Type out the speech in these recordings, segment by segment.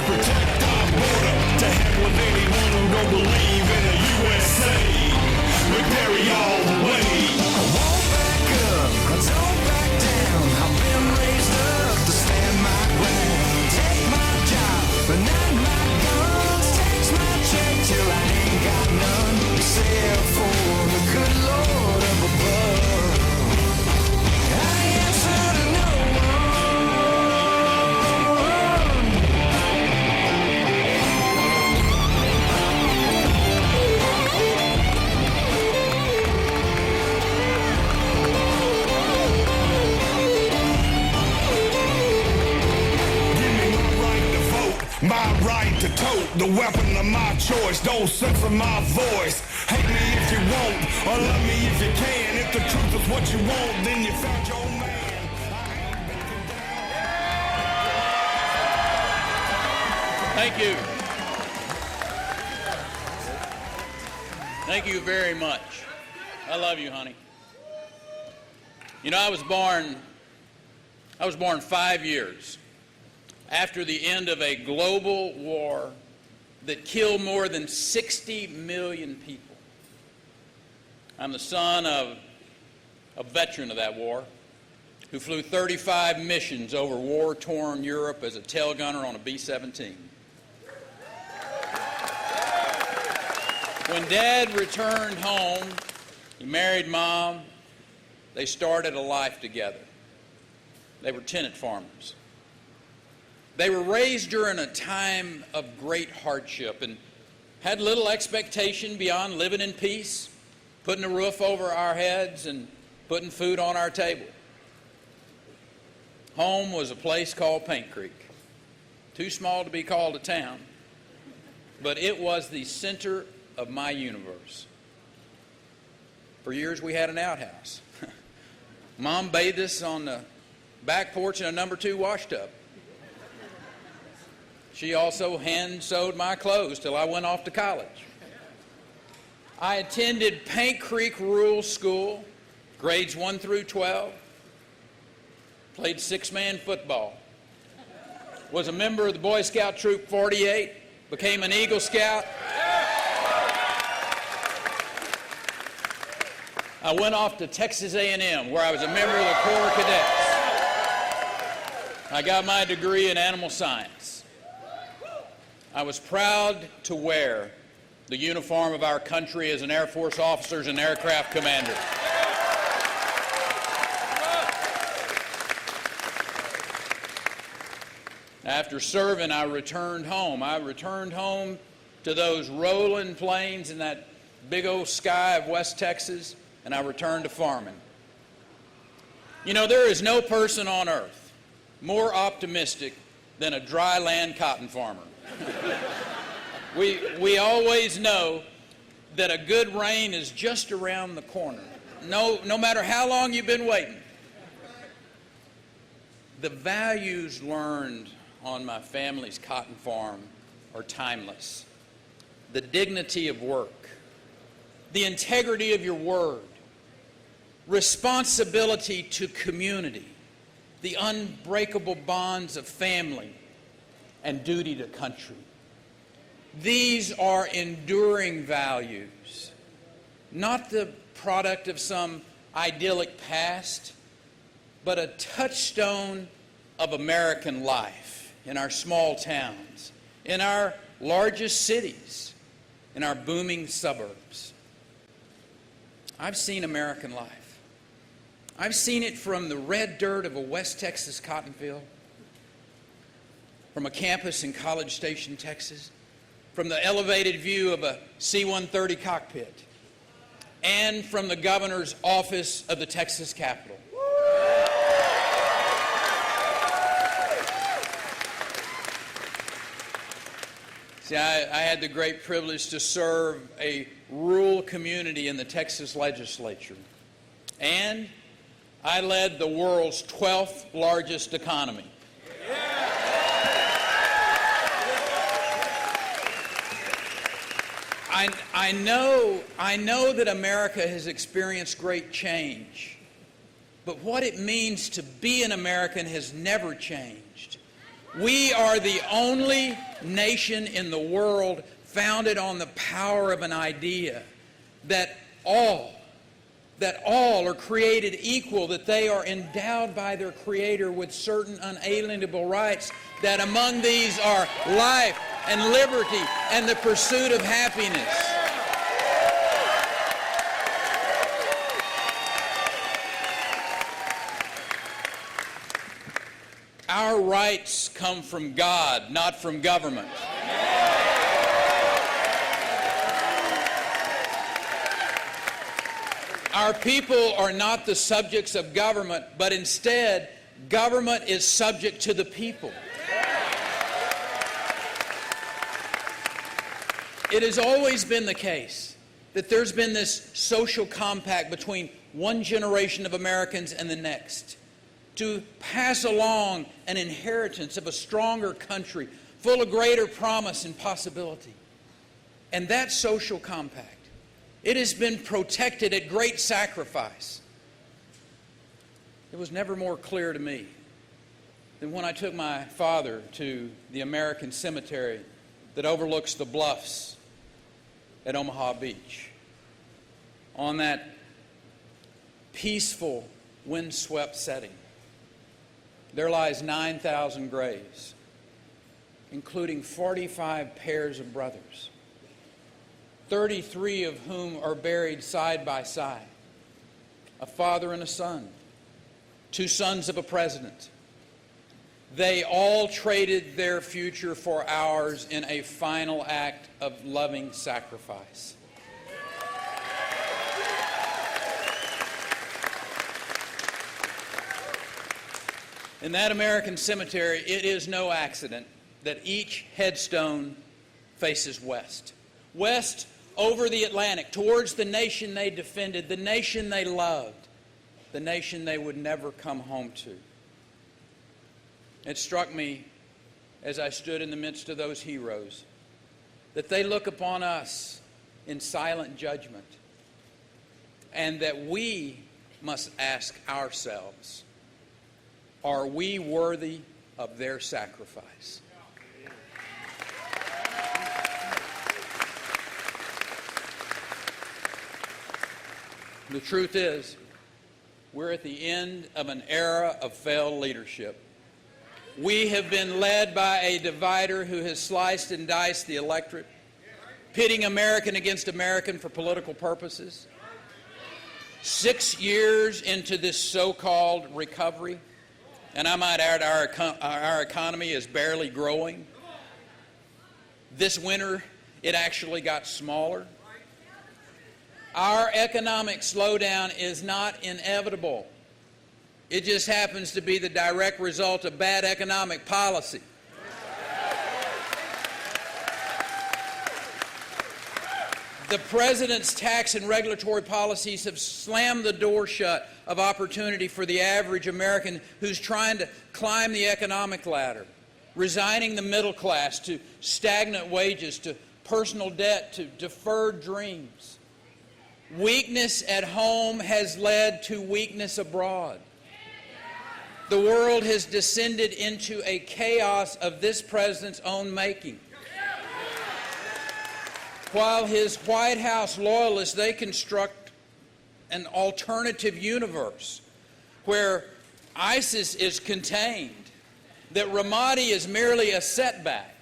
protect our border. To heck with anyone who don't believe in a USA. McGarry all the way. I won't back up, I don't back down. I've been raised up to stand my ground. Take my job, but not my guns. Takes my check till I ain't got none. Except for the good Lord up above. I answer to no one. Give me my right to vote, my right to tote the weapon of my choice. Don't censor my voice. Hate me if you won't, or love me if you can. If the truth is what you want, then you found your man. Thank you. Thank you very much. I love you, honey. You know, I was born 5 years after the end of a global war that killed more than 60 million people. I'm the son of a veteran of that war who flew 35 missions over war-torn Europe as a tail gunner on a B-17. When Dad returned home, he married Mom. They started a life together. They were tenant farmers. They were raised during a time of great hardship and had little expectation beyond living in peace, putting a roof over our heads and putting food on our table. Home was a place called Paint Creek. Too small to be called a town, but it was the center of my universe. For years we had an outhouse. Mom bathed us on the back porch in a number 2 wash tub. She also hand sewed my clothes till I went off to college. I attended Paint Creek Rural School, grades 1 through 12, played 6-man football, was a member of the Boy Scout Troop 48, became an Eagle Scout. I went off to Texas A&M, where I was a member of the Corps Cadets. I got my degree in animal science. I was proud to wear the uniform of our country as an Air Force officer and aircraft commander. After serving, I returned home. I returned home to those rolling plains and that big old sky of West Texas, and I returned to farming. You know, there is no person on earth more optimistic than a dry land cotton farmer. We always know that a good rain is just around the corner, no matter how long you've been waiting. The values learned on my family's cotton farm are timeless. The dignity of work, the integrity of your word, responsibility to community, the unbreakable bonds of family, and duty to country. These are enduring values, not the product of some idyllic past, but a touchstone of American life in our small towns, in our largest cities, in our booming suburbs. I've seen American life. I've seen it from the red dirt of a West Texas cotton field, from a campus in College Station, Texas, from the elevated view of a C-130 cockpit, and from the governor's office of the Texas Capitol. See, I had the great privilege to serve a rural community in the Texas legislature, and I led the world's 12th largest economy. I know that America has experienced great change, but what it means to be an American has never changed. We are the only nation in the world founded on the power of an idea that all are created equal, that they are endowed by their Creator with certain unalienable rights, that among these are life and liberty and the pursuit of happiness. Our rights come from God, not from government. Our people are not the subjects of government, but instead, government is subject to the people. It has always been the case that there's been this social compact between one generation of Americans and the next to pass along an inheritance of a stronger country full of greater promise and possibility. And that social compact, it has been protected at great sacrifice. It was never more clear to me than when I took my father to the American cemetery that overlooks the bluffs at Omaha Beach. On that peaceful, windswept setting, there lies 9,000 graves, including 45 pairs of brothers, 33 of whom are buried side by side, a father and a son, 2 sons of a president. They all traded their future for ours in a final act of loving sacrifice. In that American cemetery, it is no accident that each headstone faces west. West over the Atlantic, towards the nation they defended, the nation they loved, the nation they would never come home to. It struck me as I stood in the midst of those heroes that they look upon us in silent judgment, and that we must ask ourselves, are we worthy of their sacrifice? The truth is, we're at the end of an era of failed leadership. We have been led by a divider who has sliced and diced the electorate, pitting American against American for political purposes. 6 years into this so-called recovery, and I might add our economy is barely growing. This winter, it actually got smaller. Our economic slowdown is not inevitable. It just happens to be the direct result of bad economic policy. The President's tax and regulatory policies have slammed the door shut of opportunity for the average American who's trying to climb the economic ladder, resigning the middle class to stagnant wages, to personal debt, to deferred dreams. Weakness at home has led to weakness abroad. The world has descended into a chaos of this president's own making. While his White House loyalists, they construct an alternative universe where ISIS is contained, that Ramadi is merely a setback,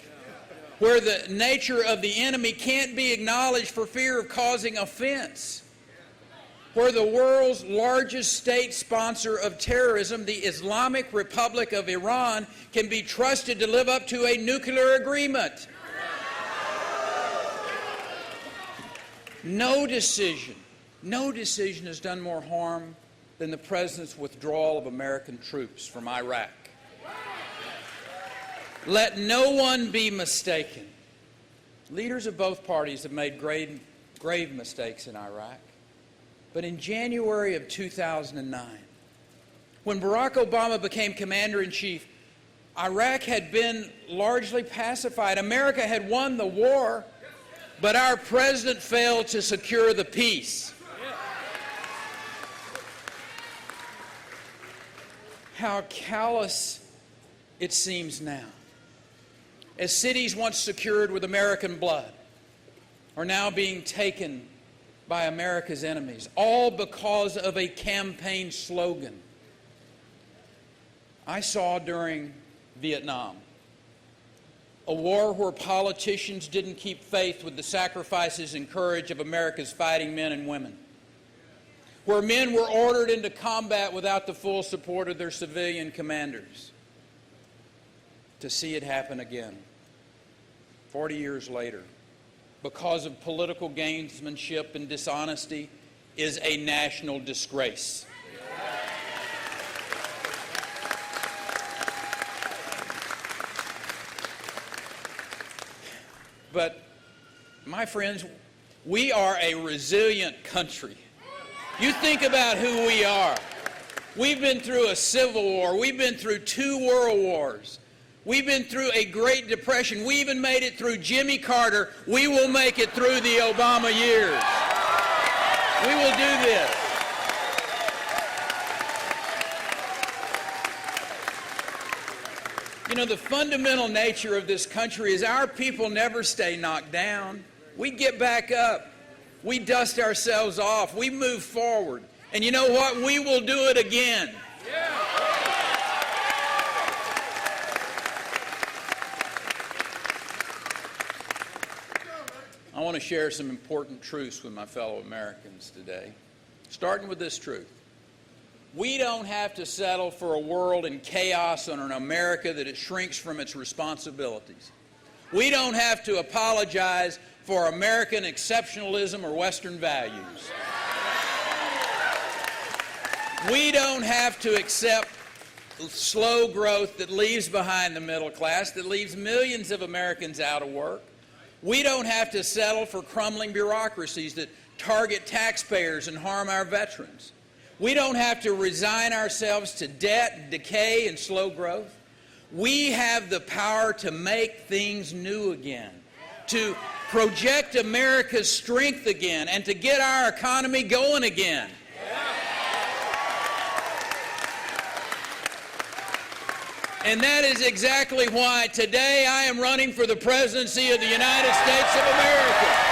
where the nature of the enemy can't be acknowledged for fear of causing offense, where the world's largest state sponsor of terrorism, the Islamic Republic of Iran, can be trusted to live up to a nuclear agreement. No decision has done more harm than the President's withdrawal of American troops from Iraq. Let no one be mistaken. Leaders of both parties have made grave mistakes in Iraq. But in January of 2009, when Barack Obama became commander-in-chief, Iraq had been largely pacified. America had won the war, but our president failed to secure the peace. How callous it seems now. As cities once secured with American blood are now being taken by America's enemies, all because of a campaign slogan. I saw during Vietnam a war where politicians didn't keep faith with the sacrifices and courage of America's fighting men and women, where men were ordered into combat without the full support of their civilian commanders. To see it happen again, 40 years later, because of political gamesmanship and dishonesty, is a national disgrace. But, my friends, we are a resilient country. You think about who we are. We've been through a civil war. We've been through 2 world wars. We've been through a Great Depression. We even made it through Jimmy Carter. We will make it through the Obama years. We will do this. You know, the fundamental nature of this country is our people never stay knocked down. We get back up. We dust ourselves off. We move forward. And you know what? We will do it again. I want to share some important truths with my fellow Americans today, starting with this truth. We don't have to settle for a world in chaos or an America that it shrinks from its responsibilities. We don't have to apologize for American exceptionalism or Western values. We don't have to accept slow growth that leaves behind the middle class, that leaves millions of Americans out of work. We don't have to settle for crumbling bureaucracies that target taxpayers and harm our veterans. We don't have to resign ourselves to debt, decay, and slow growth. We have the power to make things new again, to project America's strength again, and to get our economy going again. And that is exactly why today I am running for the presidency of the United States of America.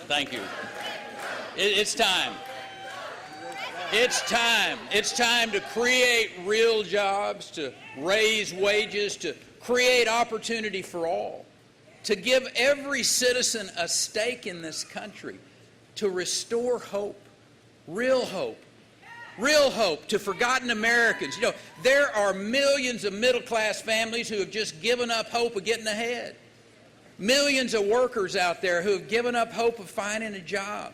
Thank you. It's time. It's time. It's time to create real jobs, to raise wages, to create opportunity for all, to give every citizen a stake in this country, to restore hope, real hope to forgotten Americans. You know, there are millions of middle-class families who have just given up hope of getting ahead. Millions of workers out there who have given up hope of finding a job.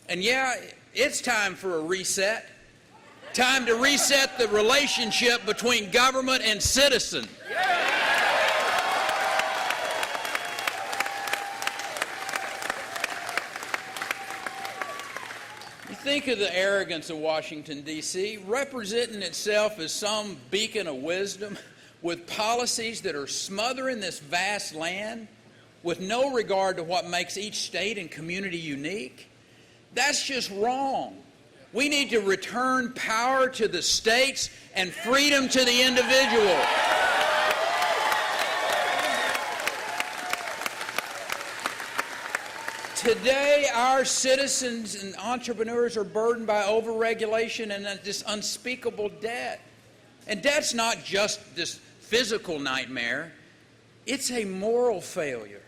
And yeah, it's time for a reset. Time to reset the relationship between government and citizen. You think of the arrogance of Washington, D.C., representing itself as some beacon of wisdom, with policies that are smothering this vast land with no regard to what makes each state and community unique. That's just wrong. We need to return power to the states and freedom to the individual. Today, our citizens and entrepreneurs are burdened by overregulation and this unspeakable debt. And debt's not just this physical nightmare, it's a moral failure.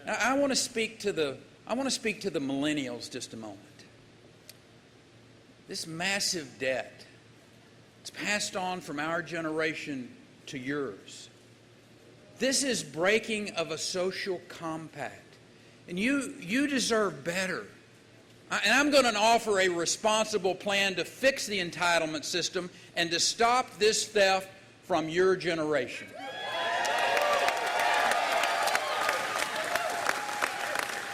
Now, I want to speak to the millennials just a moment. This massive debt, it's passed on from our generation to yours. This is breaking of a social compact. And you deserve better. And I'm going to offer a responsible plan to fix the entitlement system and to stop this theft from your generation.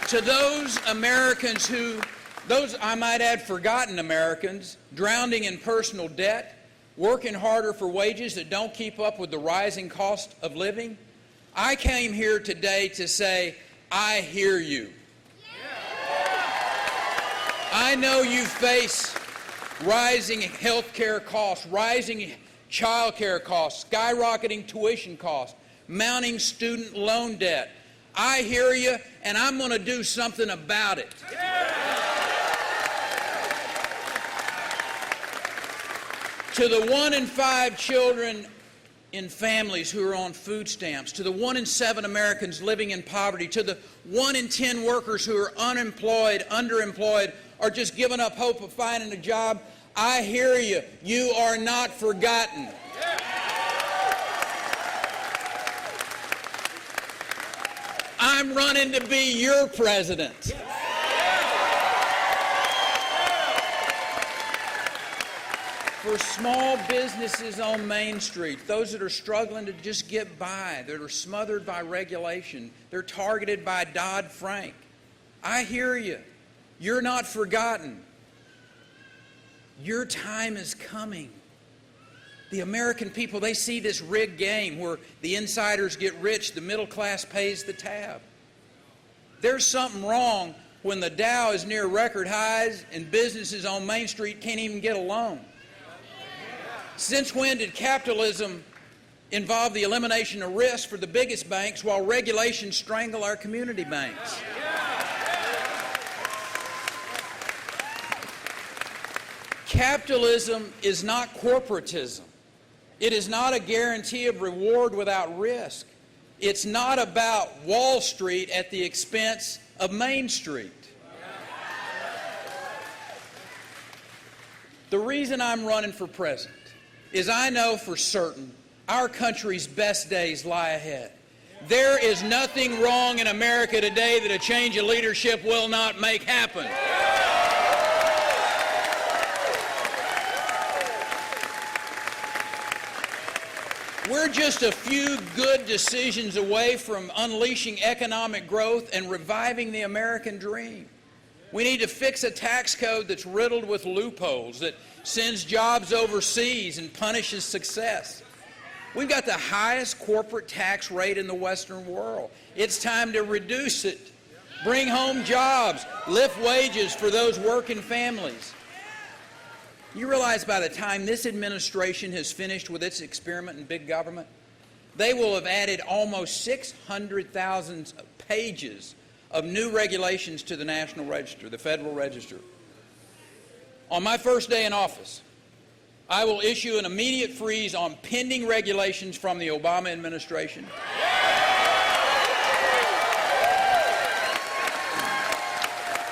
To those Americans those, I might add, forgotten Americans, drowning in personal debt, working harder for wages that don't keep up with the rising cost of living, I came here today to say, I hear you. I know you face rising health care costs, rising child care costs, skyrocketing tuition costs, mounting student loan debt. I hear you, and I'm going to do something about it. To the 1 in 5 children in families who are on food stamps, to the 1 in 7 Americans living in poverty, to the 1 in 10 workers who are unemployed, underemployed, or just giving up hope of finding a job, I hear you. You are not forgotten. I'm running to be your president. For small businesses on Main Street, those that are struggling to just get by, that are smothered by regulation, they're targeted by Dodd-Frank, I hear you. You're not forgotten. Your time is coming. The American people, they see this rigged game where the insiders get rich, the middle class pays the tab. There's something wrong when the Dow is near record highs and businesses on Main Street can't even get a loan. Since when did capitalism involve the elimination of risk for the biggest banks while regulations strangle our community banks? Capitalism is not corporatism. It is not a guarantee of reward without risk. It's not about Wall Street at the expense of Main Street. The reason I'm running for president is I know for certain our country's best days lie ahead. There is nothing wrong in America today that a change of leadership will not make happen. We're just a few good decisions away from unleashing economic growth and reviving the American dream. We need to fix a tax code that's riddled with loopholes, that sends jobs overseas and punishes success. We've got the highest corporate tax rate in the Western world. It's time to reduce it, bring home jobs, lift wages for those working families. You realize by the time this administration has finished with its experiment in big government, they will have added almost 600,000 pages of new regulations to the National Register, the Federal Register. On my first day in office, I will issue an immediate freeze on pending regulations from the Obama administration.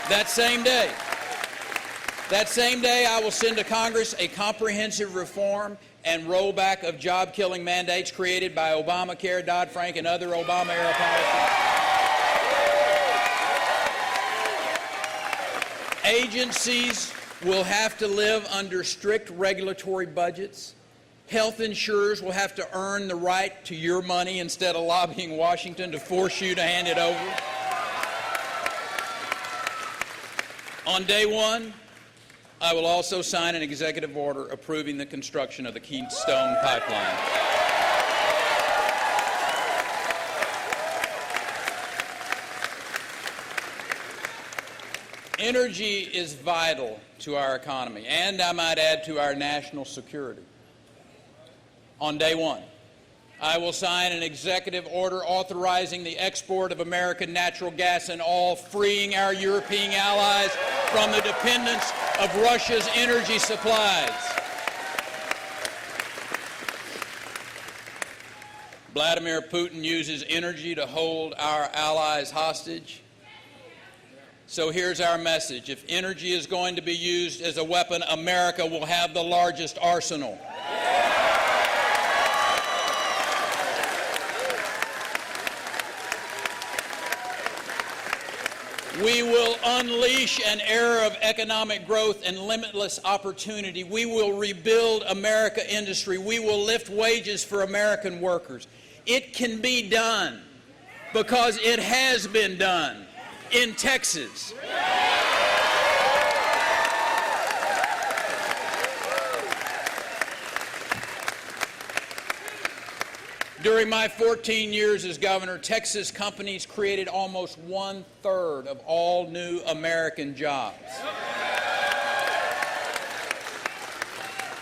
That same day, I will send to Congress a comprehensive reform and rollback of job-killing mandates created by Obamacare, Dodd-Frank, and other Obama-era policies. Agencies will have to live under strict regulatory budgets. Health insurers will have to earn the right to your money instead of lobbying Washington to force you to hand it over. On day one, I will also sign an executive order approving the construction of the Keystone Pipeline. Energy is vital to our economy, and I might add to our national security. On day one, I will sign an executive order authorizing the export of American natural gas and oil, freeing our European allies from the dependence of Russia's energy supplies. Vladimir Putin uses energy to hold our allies hostage. So here's our message. If energy is going to be used as a weapon, America will have the largest arsenal. We will unleash an era of economic growth and limitless opportunity. We will rebuild America industry. We will lift wages for American workers. It can be done because it has been done in Texas. During my 14 years as governor, Texas companies created almost 1/3 of all new American jobs.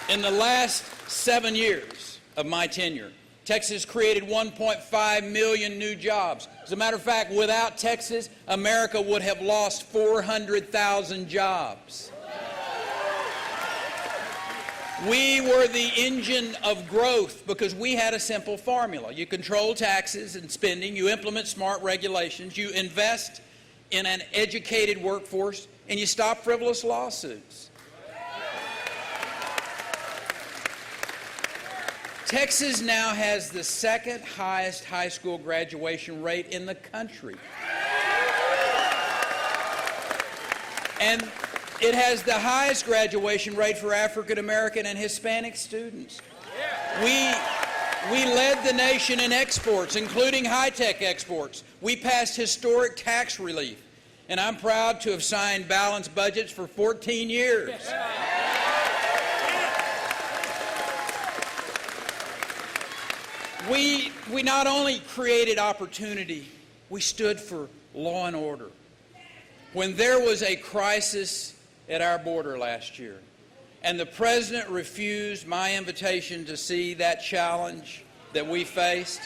In the last 7 years of my tenure, Texas created 1.5 million new jobs. As a matter of fact, without Texas, America would have lost 400,000 jobs. We were the engine of growth because we had a simple formula. You control taxes and spending, you implement smart regulations, you invest in an educated workforce, and you stop frivolous lawsuits. Texas now has the second highest high school graduation rate in the country. And it has the highest graduation rate for African American and Hispanic students. We led the nation in exports, including high-tech exports. We passed historic tax relief, and I'm proud to have signed balanced budgets for 14 years. We not only created opportunity, we stood for law and order. When there was a crisis at our border last year, and the President refused my invitation to see that challenge that we faced,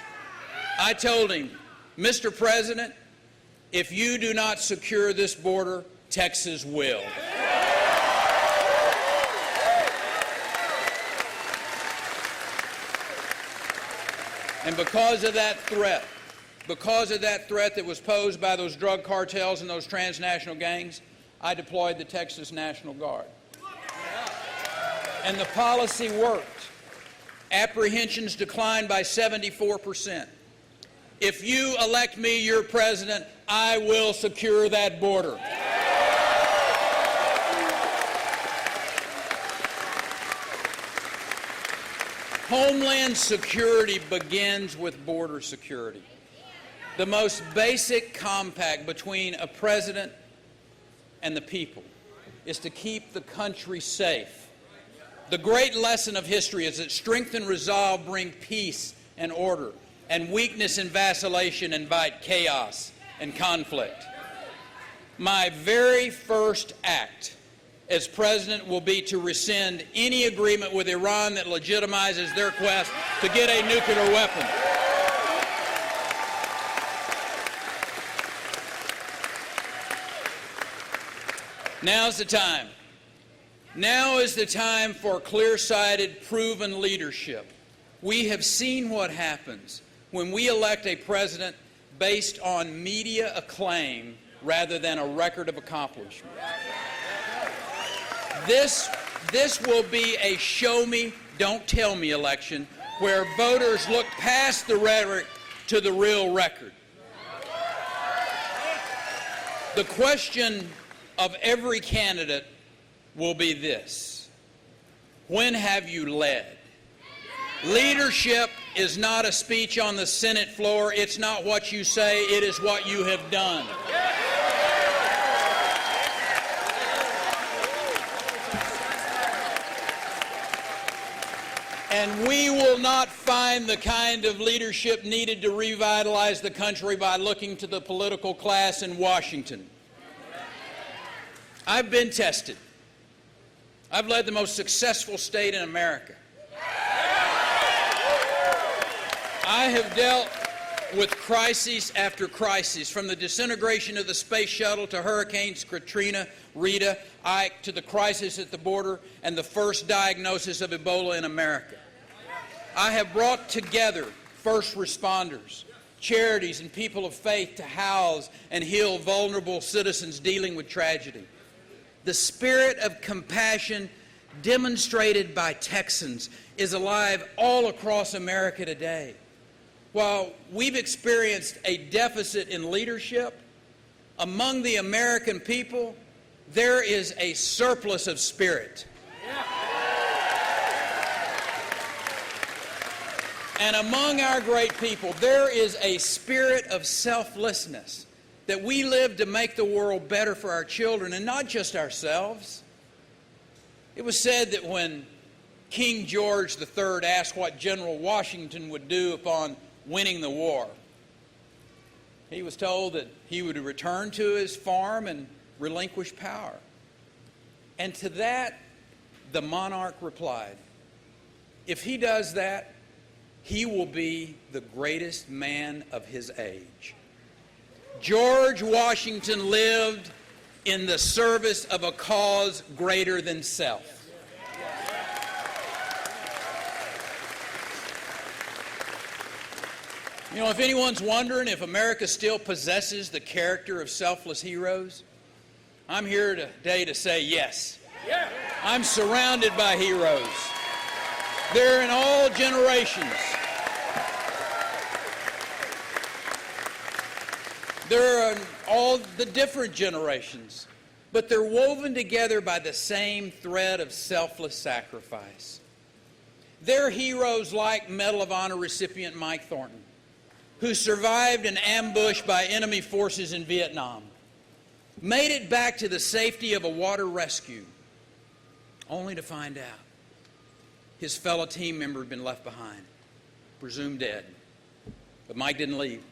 I told him, Mr. President, if you do not secure this border, Texas will. And because of that threat that was posed by those drug cartels and those transnational gangs, I deployed the Texas National Guard. And the policy worked. Apprehensions declined by 74%. If you elect me your president, I will secure that border. Homeland security begins with border security. The most basic compact between a president and the people is to keep the country safe. The great lesson of history is that strength and resolve bring peace and order, and weakness and vacillation invite chaos and conflict. My very first act as president will be to rescind any agreement with Iran that legitimizes their quest to get a nuclear weapon. Now's the time. Now is the time for clear-sighted, proven leadership. We have seen what happens when we elect a president based on media acclaim rather than a record of accomplishment. This will be a show-me, don't tell me election where voters look past the rhetoric to the real record. The question of every candidate will be this: when have you led? Leadership is not a speech on the Senate floor. It's not what you say, it is what you have done. And we will not find the kind of leadership needed to revitalize the country by looking to the political class in Washington. I've been tested. I've led the most successful state in America. I have dealt with crises after crises, from the disintegration of the space shuttle to Hurricanes Katrina, Rita, Ike, to the crisis at the border and the first diagnosis of Ebola in America. I have brought together first responders, charities, and people of faith to house and heal vulnerable citizens dealing with tragedy. The spirit of compassion demonstrated by Texans is alive all across America today. While we've experienced a deficit in leadership, among the American people, there is a surplus of spirit. And among our great people, there is a spirit of selflessness, that we live to make the world better for our children and not just ourselves. It was said that when King George III asked what General Washington would do upon winning the war, he was told that he would return to his farm and relinquish power. And to that, the monarch replied, if he does that, he will be the greatest man of his age. George Washington lived in the service of a cause greater than self. You know, if anyone's wondering if America still possesses the character of selfless heroes, I'm here today to say yes. I'm surrounded by heroes. They're in all generations. They're in all the different generations, but they're woven together by the same thread of selfless sacrifice. They're heroes like Medal of Honor recipient Mike Thornton, who survived an ambush by enemy forces in Vietnam, made it back to the safety of a water rescue, only to find out his fellow team member had been left behind, presumed dead. But Mike didn't leave.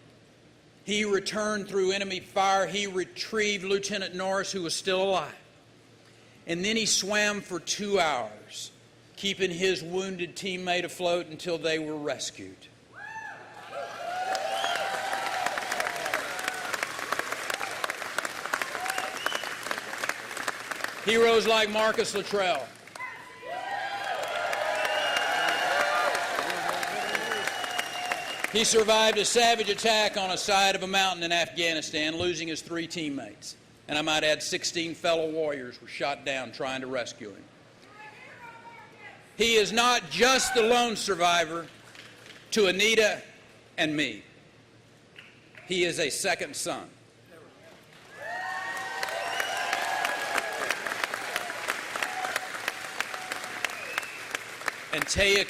He returned through enemy fire. He retrieved Lieutenant Norris, who was still alive. And then he swam for 2 hours, keeping his wounded teammate afloat until they were rescued. Heroes like Marcus Luttrell. He survived a savage attack on a side of a mountain in Afghanistan, losing his 3 teammates. And I might add 16 fellow warriors were shot down trying to rescue him. He is not just the lone survivor to Anita and me. He is a second son. And Taya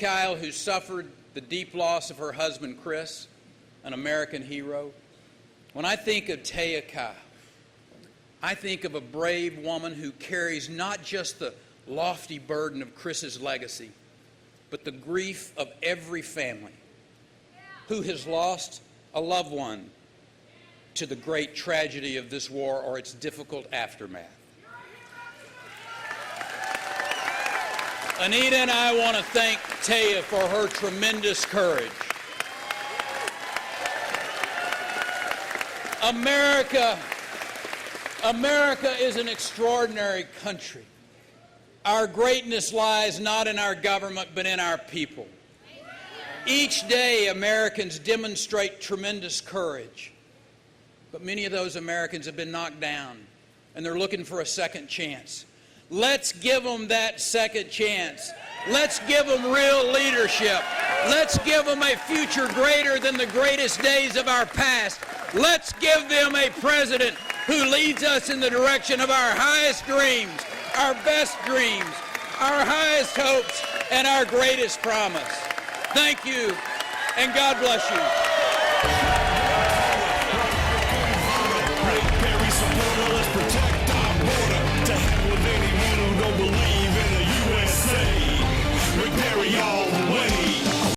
Kyle, who suffered the deep loss of her husband, Chris, an American hero. When I think of Taya Kyle, I think of a brave woman who carries not just the lofty burden of Chris's legacy, but the grief of every family who has lost a loved one to the great tragedy of this war or its difficult aftermath. Anita and I want to thank Taya for her tremendous courage. America is an extraordinary country. Our greatness lies not in our government, but in our people. Each day, Americans demonstrate tremendous courage. But many of those Americans have been knocked down, and they're looking for a second chance. Let's give them that second chance. Let's give them real leadership. Let's give them a future greater than the greatest days of our past. Let's give them a president who leads us in the direction of our highest dreams, our best dreams, our highest hopes, and our greatest promise. Thank you, and God bless you. Believe in the USA. Rick Perry, y'all.